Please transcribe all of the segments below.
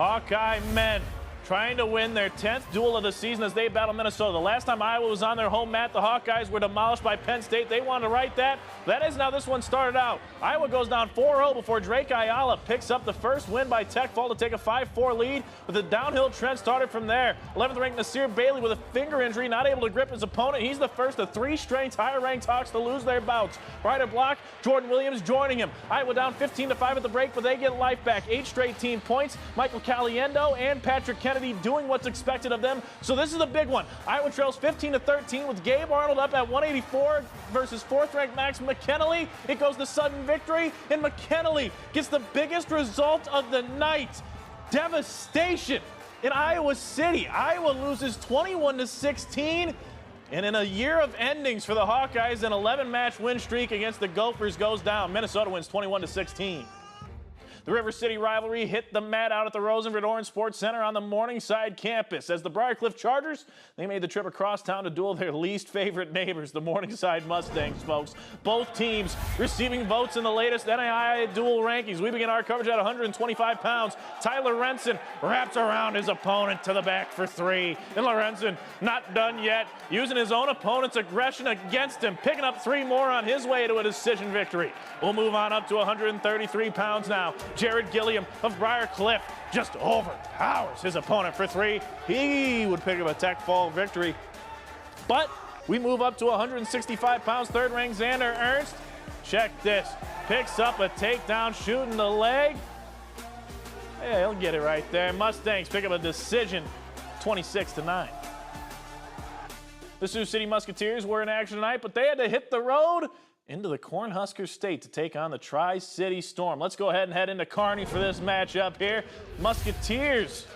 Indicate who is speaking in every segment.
Speaker 1: Hawkeye men trying to win their 10th duel of the season as they battle Minnesota. The last time Iowa was on their home mat, the Hawkeyes were demolished by Penn State. They wanted to right that. That is how this one started out. Iowa goes down 4-0 before Drake Ayala picks up the first win by Tech Fall to take a 5-4 lead, but the downhill trend started from there. 11th ranked Nasir Bailey with a finger injury, not able to grip his opponent. He's the first of 3 straight higher ranked Hawks to lose their bouts. Right at block, Jordan Williams joining him. Iowa down 15-5 at the break, but they get life back. 8 straight team points. Michael Caliendo and Patrick Kennedy doing what's expected of them. So this is the big one. Iowa trails 15-13 with Gabe Arnold up at 184 versus 4th ranked Max McKennelly. It goes to sudden victory, and McKennelly gets the biggest result of the night. Devastation in Iowa City. Iowa loses 21-16. And in a year of endings for the Hawkeyes, an 11-match win streak against the Gophers goes down. Minnesota wins 21-16. The River City rivalry hit the mat out at the Rosenfeld Orange Sports Center on the Morningside campus. As the Briarcliff Chargers, they made the trip across town to duel their least favorite neighbors, the Morningside Mustangs, folks. Both teams receiving votes in the latest NAIA dual rankings. We begin our coverage at 125 pounds. Tyler Renson wraps around his opponent to the back for 3. And Lorenzen, not done yet, using his own opponent's aggression against him, picking up 3 more on his way to a decision victory. We'll move on up to 133 pounds now. Jared Gilliam of Briarcliff just overpowers his opponent for 3. He would pick up a Tech Fall victory. But we move up to 165 pounds. 3rd ranked Xander Ernst. Check this. Picks up a takedown, shooting the leg. Yeah, he'll get it right there. Mustangs pick up a decision, 26-9. The Sioux City Musketeers were in action tonight, but they had to hit the road into the Cornhusker State to take on the Tri-City Storm. Let's go ahead and head into Kearney for this matchup here. Musketeers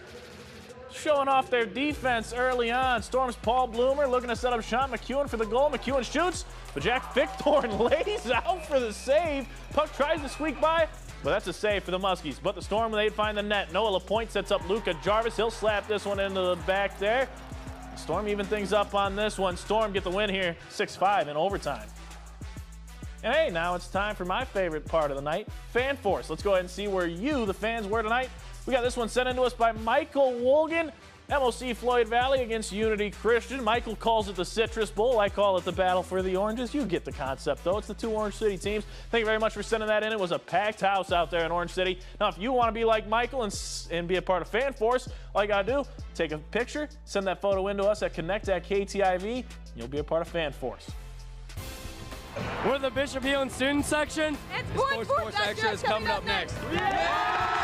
Speaker 1: showing off their defense early on. Storm's Paul Bloomer looking to set up Sean McEwen for the goal. McEwen shoots, but Jack Fichthorn lays out for the save. Puck tries to squeak by, but that's a save for the Muskies. But the Storm, they'd find the net. Noah LaPointe sets up Luca Jarvis. He'll slap this one into the back there. Storm even things up on this one. Storm get the win here, 6-5 in overtime. And hey, now it's time for my favorite part of the night, Fan Force. Let's go ahead and see where you, the fans, were tonight. We got this one sent in to us by Michael Wolgan, MOC Floyd Valley against Unity Christian. Michael calls it the Citrus Bowl. I call it the Battle for the Oranges. You get the concept, though. It's the 2 Orange City teams. Thank you very much for sending that in. It was a packed house out there in Orange City. Now, if you want to be like Michael and be a part of Fan Force, all you got to do, take a picture, send that photo in to us at connect@KTIV, and you'll be a part of Fan Force.
Speaker 2: We're the Bishop Heelan student section.
Speaker 3: And SportsFource Extra is coming up next.
Speaker 2: Yeah!